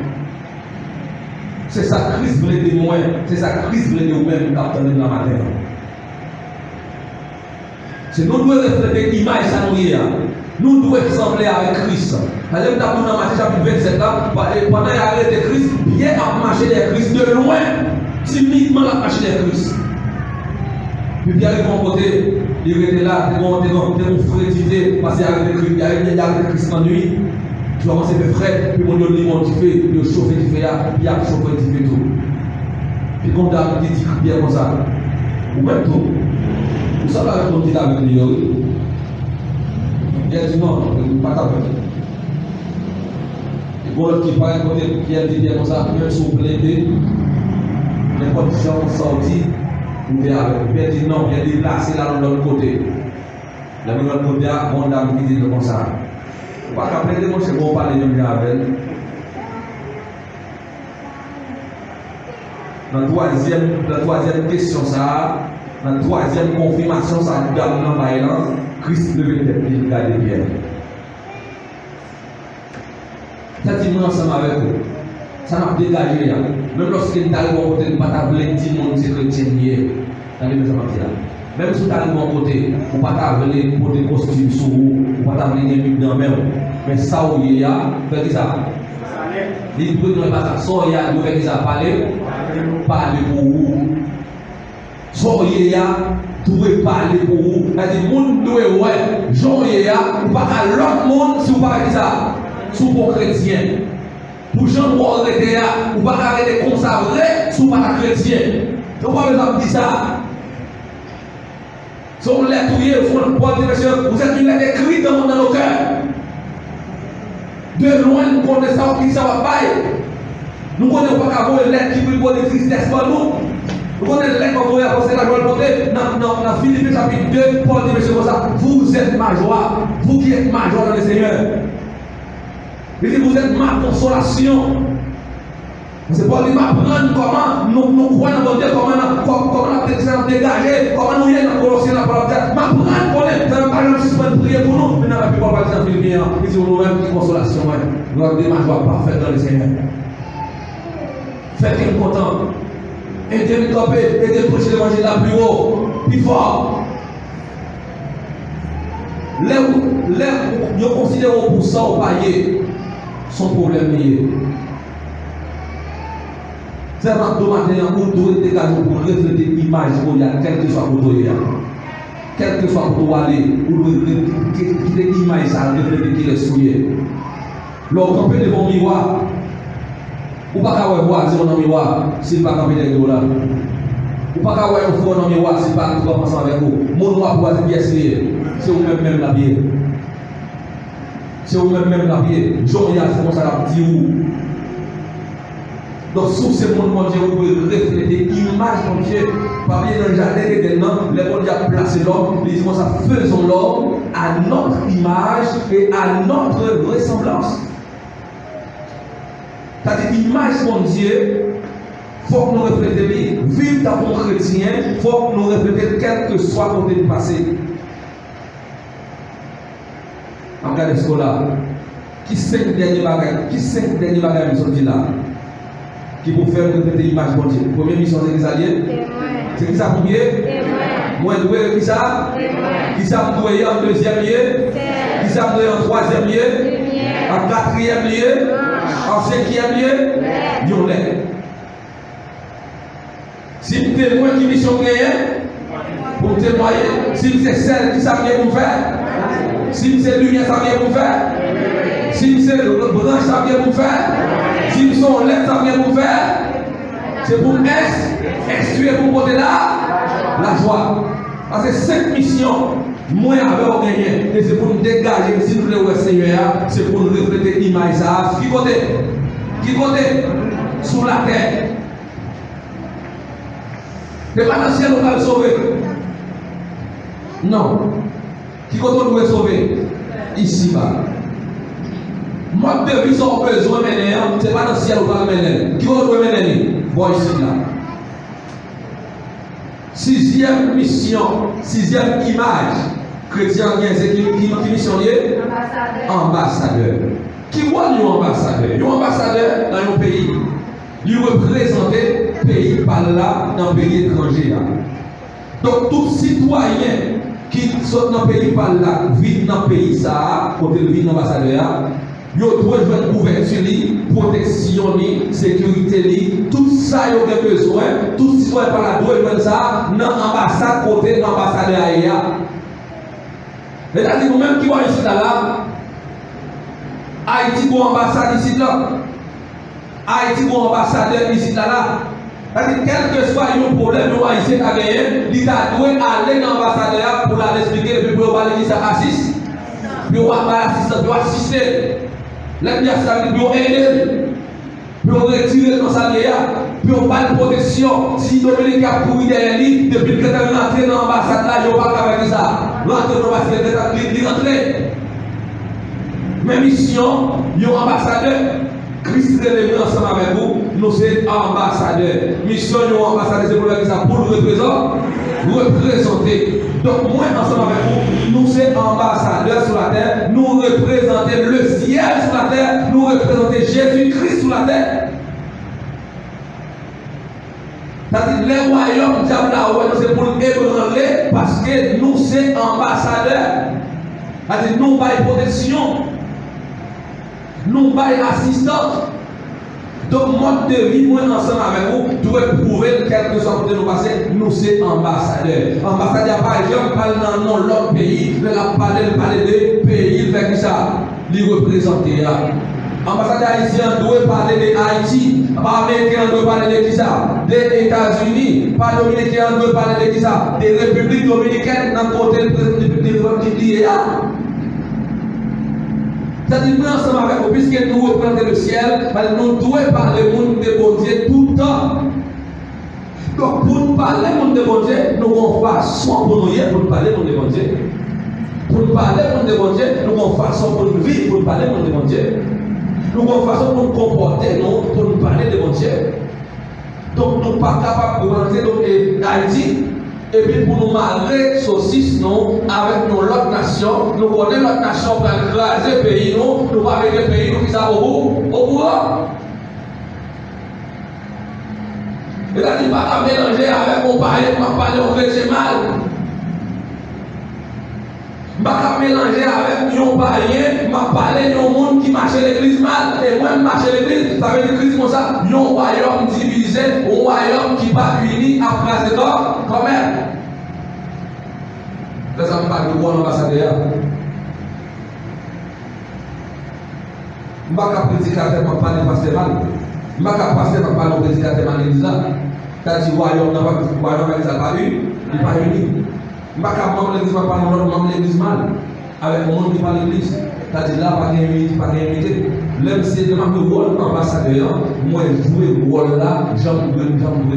C'est ça Christ voulait de moi, c'est ça Christ voulait de vous-même quand dans la matin. C'est nous devons refléter l'image à nous devons ressembler avec Christ. Par exemple, dans Matthieu chapitre 27, pendant qu'il a arrêté Christ, Pierre a marché vers Christ de loin, timidement a marché vers Christ. Puis Pierre est de mon côté, il était là, il était frétité, parce qu'il a arrêté Christ en nuit. Tu vas commencer à faire frais, puis mon Dieu lui monte, il chauffe, il fait, il a chauffé, il fait tout. Puis quand il dit bien comme ça, ou même tout, vous savez avec ton petit avec lui, il a dit non, pas ta peine. Et pour l'autre qui parle, quand Pierre dit bien comme ça, même si vous plaidez, les conditions sont sorties, vous verrez avec. Pierre dit non, Pierre dit là, c'est là de l'autre côté. Là de l'autre côté, mon dame qui dit comme ça. Pas qu'après, moi, c'est bon parler de avec. Dans la troisième question, ça, dans la troisième confirmation, ça nous donne dans la Christ devait être pile garder Pierre. Ça dit nous ensemble avec vous. Ça n'a pas dégagé. Même lorsqu'il est arrivé au côté, il n'a pas voulu dire mon c'est chrétien hier. Dans les maisons là. Même si tu arrives au côté, il n'a pas voulu porter des costumes sur vous, il n'a pas voulu des mille dans même. Mais ça où il y a, fait ça. Il peut ne pas ça. Soit il y a, il fait ça, parler pour vous. Soit il y a, doit parler pour vous. C'est-à-dire, le monde doit, ouais, Jean et ya, ou pas à l'autre monde si vous parlez ça, sous vos chrétiens. Pour Jean ou arrêter là, ou pas arrêter comme ça, vrai, sous pas chrétien. Donc, pas besoin de dire ça. Si on l'a touillé, vous êtes une lettre écrite dans nos cœurs. De loin, nous connaissons qui ça va pas. Nous ne connaissons pas qu'avoir une lettre qui peut donner tristesse pour nous. Vous connaissez les lettres qu'on va apporter la joie de côté. Dans Philippiens chapitre 2, Paul dit, monsieur, comme ça, vous êtes ma joie, vous qui êtes ma joie dans le Seigneur. Il dit, vous êtes ma consolation. C'est Paul dit, m'apprendre comment nous croyons dans Dieu, comment nous dégager, comment nous y dans Colossiens, la parole de Dieu. M'apprendre pour nous, par exemple, si vous prier pour nous, mais dans la plupart pas dans Philippiens, il dit, nous-mêmes, qui consolation, nous avons ma joie parfaite dans le Seigneur. Faites-le content. Aidez-le à camper, aidez-le à prêcher l'évangile là plus haut, plus fort. Nous considérons pour ça au paillet son problème lié. C'est un dommage où nous devons dégager pour refléter l'image qu'il y a, quel que soit pour toi. Quel que soit pour toi aller, ou nous devons quitter l'image, ça refléter qu'il est souillé. Lorsqu'on peut devant le miroir, ou pas qu'à voir si on a un miroir, s'il pas camper avec nous là. Ou pas qu'à voir un fou dans le miroir, s'il pas tout ensemble avec vous. Mon noir pour être pièce liée, c'est vous-même la pied. C'est vous-même la pied. Jean-Yves, c'est comme ça la dit où. Donc, sous ce monde, mon Dieu, vous pouvez refléter l'image de Dieu. Pas bien dans le jardin d'Éden, les gens qui ont placé l'homme, ils disent ça, faisons l'homme à notre image et à notre ressemblance. C'est-à-dire l'image de Dieu, faut que nous reflétions, vivre dans mon chrétien, faut que nous reflétions quel que soit le côté passé. Regardez ce là. Qui 5 derniers bagages sont dit là? Qui pour faire répéter l'image de Dieu. Première mission, c'est qui ça lié? C'est qui ça premier? Moi, doué, qui ça? Qui ça me doué en deuxième lieu? Qui ça me doué en troisième lieu? En quatrième lieu? En cinquième lieu? Yon l'est. Si tu es moi qui mission gagnée, pour témoigner, si c'est celle qui ça vient pour faire, si c'est lumière ça vient pour faire, si c'est le branche ça vient pour faire, si son lettre ça vient pour faire, c'est pour instruire pour porter la joie. Parce que cette mission, moi avec gagné, et c'est pour nous dégager, si nous voulons Seigneur, c'est pour nous refléter l'image ça. Qui côté? Sous la terre. C'est pas dans le ciel qu'on va le sauver. Non. Qui côté on doit sauver? Ici-bas. Mode de vie sont besoin maintenant, c'est pas dans le ciel qu'on va le mener. Qui on doit mener? Bon, ici là. Sixième mission, sixième image. Chrétien, c'est qui missionnier? Ambassadeur. Qui voit un ambassadeur? Un ambassadeur dans un pays. Il représente le pays par là, dans le pays étranger. Donc, tout citoyen qui sort dans le pays par là, vit dans le pays, ça, côté de vie d'ambassadeur, il doit jouer couverture, protection, sécurité, tout ça, il a besoin, tout citoyen par là doit jouer ça dans l'ambassade, côté de l'ambassadeur. C'est-à-dire, nous-mêmes qui voyons ici là, Haïti pour ambassade ici là. Haïti pour ambassadeur ici là. C'est-à-dire, quel que soit le problème, nous Haïtiens a gagné, il doit aller dans l'ambassadeur pour l'expliquer, puis pour parler de ça assiste. Puis on va pas assister, puis assister. Là, il y a ça, puis on aider. Puis on retire dans sa léa. Puis on parle de protection. Si Dominique a couru derrière lui, depuis que tu es rentré dans l'ambassade là, il n'y a pas avec ça. L'entrée dans l'ambassade, il est rentré. Même mission, il y a un ambassadeur. Christ est ensemble avec vous, nous sommes ambassadeurs. Mission, nous ambassadeurs, c'est pour nous représenter. Donc, moi, ensemble avec vous, nous sommes ambassadeurs sur la terre, nous représentons le ciel sur la terre, nous représentons Jésus-Christ sur la terre. C'est-à-dire, les royaumes, c'est pour nous ébranler parce que nous sommes ambassadeurs. C'est-à-dire, nous avons protection. Nous avons assistance. Donc, mode de vie, moi, ensemble avec vous, doit prouver quelque chose de nous passer. Nous sommes ambassadeurs. Ambassadeur, par exemple, parle dans l'autre pays, mais la parler de pays, fait ça, les représenter. Ambassadeur haïtien doit parler de Haïti, pas américain doit parler de qui ça? Des États-Unis, pas dominicain doit parler de qui ça? Des républiques dominicaines dans le côté de l'IA. C'est-à-dire, nous ensemble avec vous, puisque nous représentons le ciel, nous devons parler du monde de bon Dieu tout le temps. Donc, pour nous parler du monde de bon Dieu, nous avons façon pour nous pour parler du monde de bon Dieu. Pour nous parler du monde de bon Dieu, nous avons façon pour nous vivre pour parler du monde de bon Dieu. Nous avons façon pour nous comporter pour nous parler de bon Dieu. Donc, nous ne sommes pas capables de rentrer dans Haïti. Et puis pour nous marrer saucisses, nous, avec nos autres nations, nous connaissons notre nation pour écraser le pays, nous pas avec le pays qui sont au bout. Et là, il ne va pas mélanger avec mon parler au chrétien mal. Je ne vais pas mélanger avec mon païen, je parler de monde qui marche l'église mal. Et moi, je marche l'église, ça veut dire l'église comme ça. Un royaume divisé, un royaume qui va uni après ce corps, quand même. Là, ça me parle de quoi l'ambassadeur? Je ne vais pas prédicateur pour parler de pasteur mal. Je ne vais pas pasteur pour parler de prédicateur mal l'église là. C'est-à-dire, royaume n'a pas eu, il n'est pas uni. Je ne vais pas l'église parler de l'église mal. Avec le monde qui parle de l'église. C'est-à-dire là, pas d'unité. Même si je suis rôle ambassadeur, moi je joue le rôle là, j'aime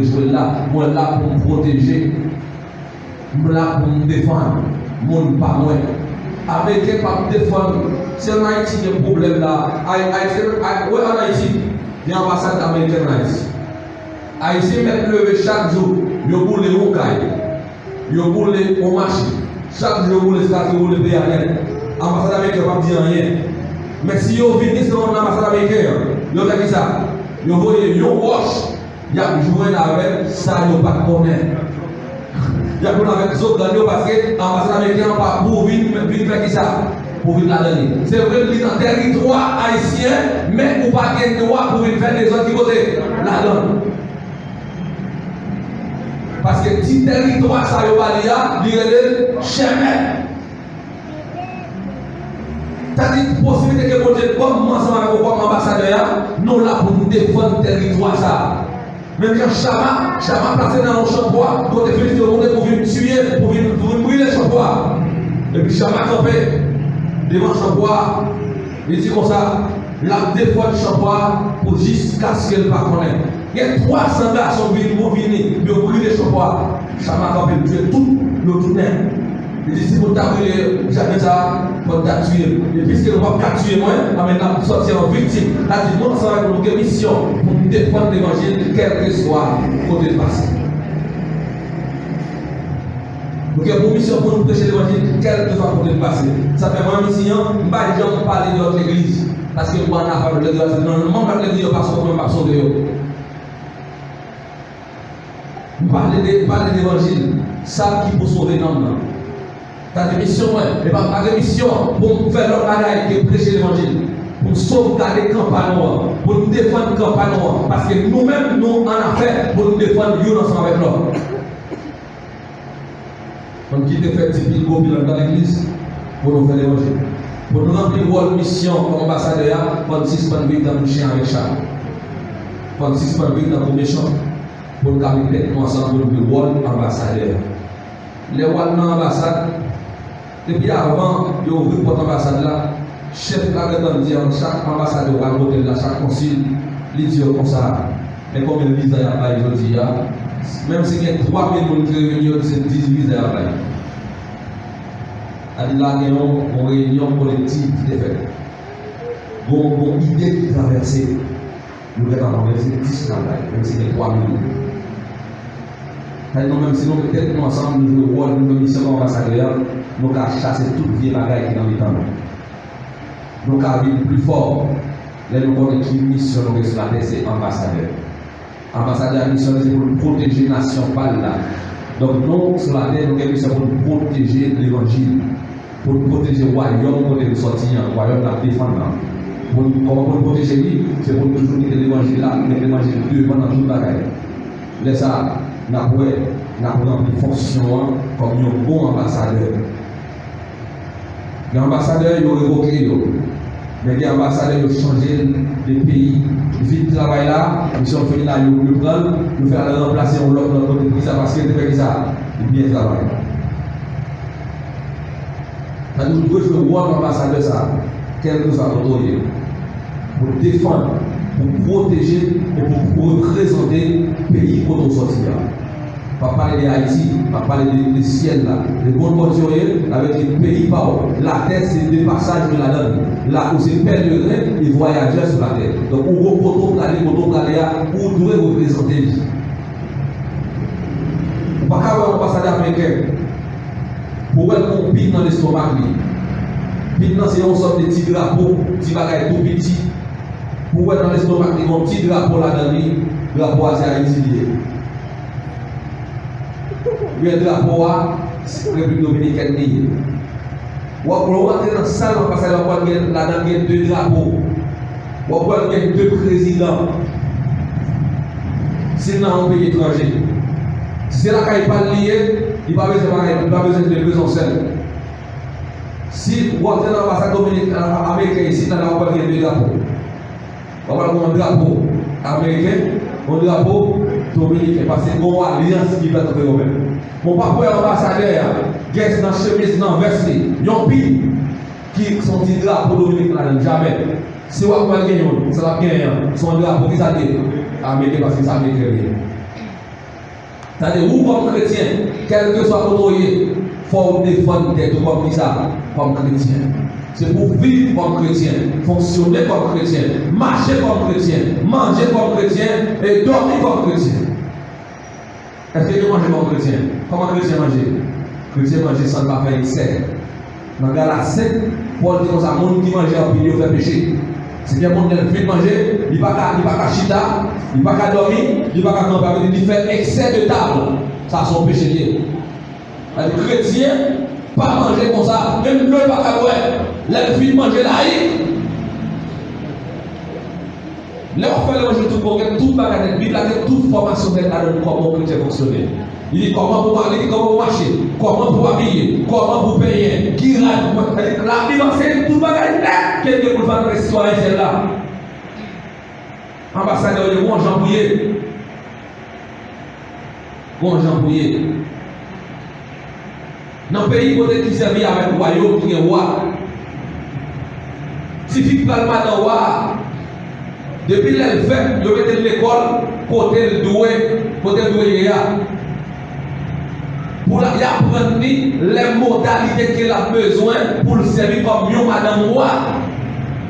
jouer là. Moi là pour me protéger. Moi là pour me défendre. Moi pas moi. Américain pas me défendre. C'est en Haïti qu'il y a un problème là. En Haïti, il y a une ambassade américaine en Haïti. Haïtiens mettent lever chaque jour, ils roulent au caille, ils roulent au marché. Chaque jour, ils roulent au pays aérien. L'ambassade américaine ne va pas dire rien. Mais si vous venez sur l'ambassade américaine, vous avez dit ça. Vous voyez, vous watch, il y a joué avec ça, vous ne pas connaître. Il y a joué avec les autres parce que l'ambassade américaine n'a pas pour venir faire ça. Pour venir la donner. C'est vrai que dans le territoire haïtien, mais vous n'avez pas de droit pour venir faire des autres qui côté la donne. Parce que si le territoire ça y va dire, il est jamais. C'est-à-dire possibilité que vous êtes comme ensemble avec votre ambassadeur, nous là pour nous défendre le territoire ça. Même quand Chama placé dans le champ-bois, quand vous êtes venu pour venir tuer, pour venir brûler le champ-bois. Et puis Chama campé devant le champ-bois, il dit comme ça, la défendre le champ-bois pour jusqu'à ce qu'elle ne pas connaître. Il y a 300 garçons qui vont venir, ils ont brûlé le champ-bois. Chama campé tuer tout le tournée. Il dit si vous t'avez jamais ça, vous t'avez tué. Et puisque nous ne pouvons pas tuer moi, maintenant nous sortir en victime. Là, nous avons une mission pour nous défendre l'évangile, quel que soit le côté de passé. Nous avons une mission pour nous prêcher l'évangile, quel que soit le côté de passé. Ça fait vraiment une mission, nous ne pouvons pas parler de notre église. Parce que nous avons parlé de l'église, nous ne pouvons pas l'église parce qu'on ne peut pas sauver. Nous parlons de l'évangile, ça qui peut sauver l'homme. Ta mission, et pas ta mission pour faire notre bagaille qui est prêcher l'évangile, pour sauvegarder la campagne, pour nous défendre la campagne, parce que nous-mêmes, nous en affaire pour nous défendre nous ensemble avec l'autre. Donc, qui te fait typique dans l'église pour nous faire l'évangile, pour nous remplir notre mission comme ambassadeur, pour nous suspendre dans le chien avec Charles, pour nous suspendre dans le méchant, pour nous garder nous ensemble pour nous faire ambassadeur. Les rôles dans l'ambassade, depuis avant, il y a ouvert pour l'ambassade là, chef de la dit chaque ambassadeur va côté de chaque consul, il dit comme ça. Mais combien de visas il y a pas aujourd'hui, même si il y a 3000 personnes qui réunissent, c'est 10 visas il y a pas. Là, il y a une réunion collective qui est faite. Bon idée qui traverse, nous devons avoir 10 ans, même si il y a 3000. Même si nous peut-être nous ensemble, nous jouons le rôle de mission ambassadeur, nous avons chassé toute vieille bagaille qui est dans les temps. Nous avons vu plus fort. Là, nous avons une mission sur la terre, c'est ambassadeur. Ambassadeur, la mission, c'est pour protéger la nation par là. Donc, nous, sur la terre, nous avons une mission pour protéger l'évangile, pour protéger le royaume, pour nous sortir, le royaume la défendre. Comment pour protéger lui, c'est pour toujours mettre l'évangile là, mettre l'évangile devant dans toute bagaille. Laisse ça. Nous avons une fonction comme un bon ambassadeur. Les ambassadeurs ont révoqué, mais les ambassadeurs ont changé de pays. Ils font le travail là, ils sont venus là, ils le prennent, ils font le remplacer en l'autre côté de ça parce qu'ils fait ça. Ils bien travaillent. Ça nous doit jouer le rôle d'ambassadeur, ça, quel que soit l'autorité, pour défendre, pour protéger et pour représenter le pays qu'on sortit. On va parler d'Haïti, on va parler du ciel là, les bonnes voitures avec les pays par la terre, c'est le passage de la donne. Là où c'est pèlerin et voyageurs sur la terre. Donc, on va regarder, où doit représenter. On ne peut pas avoir un ambassadeur américain pour être qu'on pique dans l'estomac. Pique dans c'est une sorte de petit drapeau, petit bagage tout petit. Pour être dans l'estomac, il y a un petit drapeau là-dedans, le drapeau c'est Haïti. Le drapeau à République dominicaine. Ou rentrer dans la salle parce que là-dedans, il y a deux drapeaux. Ou il y a deux présidents. C'est dans un pays étranger. Si c'est là qu'il n'est pas lié, il n'y a pas besoin de deux en seul. Si vous rentrez dans l'ambassade américaine ici, il y a deux drapeaux. On va avoir un drapeau américain, un drapeau dominicain, parce que c'est une alliance qui va être faite. Mon papa est ambassadeur, guest dans chemise, dans veste, il y a un pays qui sont des drapeaux dominicains là, jamais. Si vous avez gagné, ça va gagner. Son drapeau qui s'appelle américain parce que ça américain. C'est-à-dire, vous comme chrétien, quel que soit l'autorité, il faut défendre tête comme ça, comme chrétien. C'est pour vivre comme chrétien, fonctionner comme chrétien, marcher comme chrétien, manger comme chrétien et dormir comme chrétien. Est-ce que vous mangez comme chrétien? Comment chrétien manger? Chrétien manger sans pas faire excès. Dans le la 7, Paul dit comme ça, le monde qui mange en pile, il fait péché. C'est bien mon fait manger, il ne va pas chita, il ne va pas dormir, il ne va pas camper, il fait excès de table. Ça, c'est un péché lié. Les chrétiens, pas manger comme ça, même le pas qu'à boire. Les filles manger là, là, on fait le manger tout pour que toute bagarre, toute formation de la comment le chrétien fonctionne. Il dit comment vous parler, comment vous marcher, comment vous habiller, comment vous payer, qui rate. La Bible c'est tout bagage là. Quelqu'un pour faire des citoyens celle-là. Ambassadeur de bon Jean Bouillet. Bon Jean Bouillet. Dans le pays qui servait avec le royaume qui est roi. Si Philippe Palma dans le roi, depuis le fait, il était l'école, côté le doué, pour apprendre les modalités qu'il a besoin pour le servir comme un madame roi.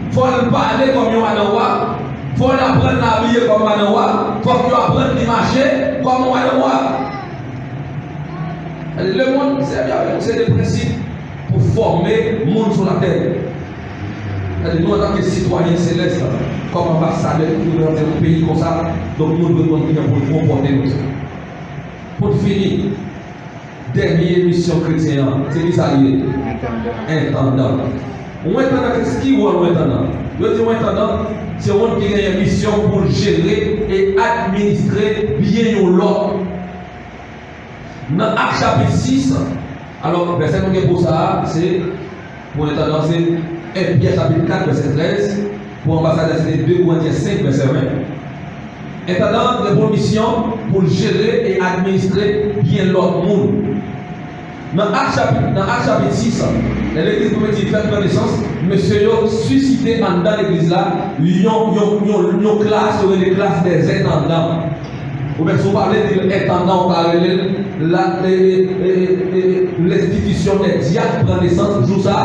Il faut le parler comme un madame roi. Il faut apprendre à habiller comme madame roi. Il faut apprendre à marcher comme un madame roi. Le monde, c'est des principes pour former le monde sur la terre. Nous, en tant que citoyens célestes, comme ambassadeurs dans un pays comme ça, donc nous devons pour comporter nous. Pour finir, dernière mission chrétienne, c'est qui ça lié? Intendant. Ou intendant, qu'est-ce qui est ou intendant? Je dis intendant, c'est un monde qui a une mission pour gérer et administrer bien l'ordre. Dans Actes chapitre 6, alors verset pour ça, c'est pour intendant, c'est 1 Pierre chapitre 4, verset 13, pour ambassadeur, c'est 2 Corinthiens 5, verset 20. Intendant des bonnes missions pour gérer et administrer bien l'autre monde. Dans Actes chapitre 6, l'église pour faire connaissance, monsieur a suscité dans l'église là, une classe, les classes des intendants. Ou bien si vous parlez d'intendant, on parle de l'institution des diacres prend naissance, joue ça.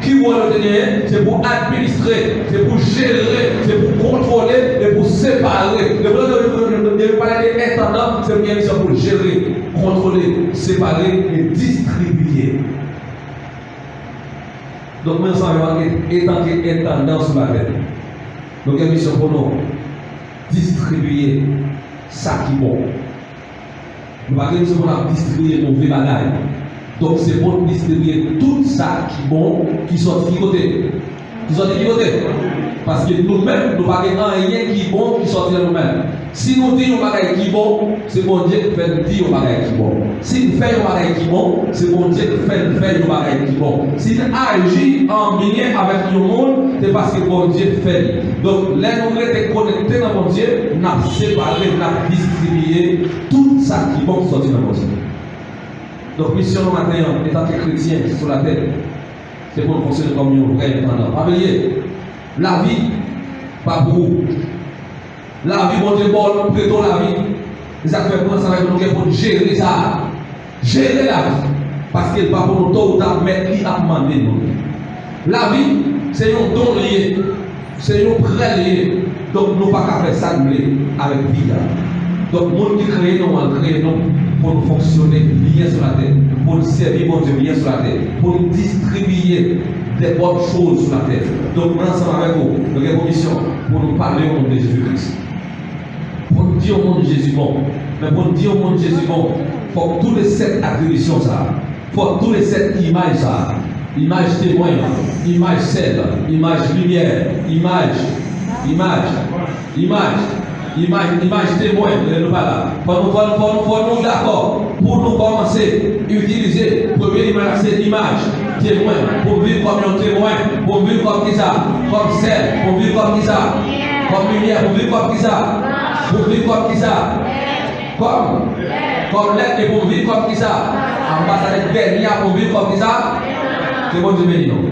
Qui voit le dernier, c'est pour administrer, c'est pour gérer, c'est pour contrôler et pour séparer. Le parler d'intendant, c'est bien mission pour gérer, contrôler, séparer et distribuer. Donc, nous sommes étant intendant sur la terre. Donc, il y a une mission pour nous distribuer ça qui est bon. Nous ne pouvons pas distribuer nos bagages. Donc c'est bon de distribuer tout ça qui est bon, qui sont de côté. Qui sont de côté. Parce que nous-mêmes, nous n'avons rien qui est bon qui sort de nous-mêmes. Si nous disons un bagage qui est bon, c'est bon Dieu qui fait nous dire un bagage qui est bon. Si nous faisons un bagage qui est bon, c'est bon Dieu qui fait un bagage qui est bon. Si nous agissons en lien avec le monde, c'est parce que bon Dieu fait. Donc, là, nous sommes connectés dans mon Dieu, nous avons séparé, nous avons distribué tout ça qui est bon qui sort de mon Dieu. Donc, mission le matin, en tant que chrétien sur la terre, c'est pour fonctionner comme un vrai intendant. Rappelez, la vie, pas pour vous. La vie, mon Dieu, bon, prêtons la vie. Les acteurs commencent à nous pour gérer ça. Gérer la vie. Parce qu'il va pour nous tôt ou tard, mais il a demandé nous. La vie, c'est un don lié. C'est un prêt lié. Donc, nous ne pouvons pas faire ça avec vie. Donc, le monde qui crée nous, on crée nous pour nous fonctionner bien sur la terre, pour nous servir mon Dieu bien sur la terre, pour nous distribuer des bonnes choses sur la terre. Donc, nous ensemble avec vous, nous avons une mission pour nous parler au monde de Jésus-Christ. Pour nous dire au monde de Jésus bon. Mais pour nous dire au monde de Jésus bon, il faut que tous les 7 attributions, ça, il faut que tous les 7 images, ça, image témoin, image sel, image lumière, image témoin, nous pas là. Faut nous d'accord pour nous commencer à utiliser première image, c'est l'image témoin, pour vivre comme un témoin, pour vivre comme qui ça, comme sel, pour vivre comme qui ça, comme lumière, pour vivre comme qui ça, pour vivre comme qui ça, comme l'aide et pour vivre comme qui ça, ambassadeur dernier pour vivre comme qui ça, c'est bon Dieu béni nous.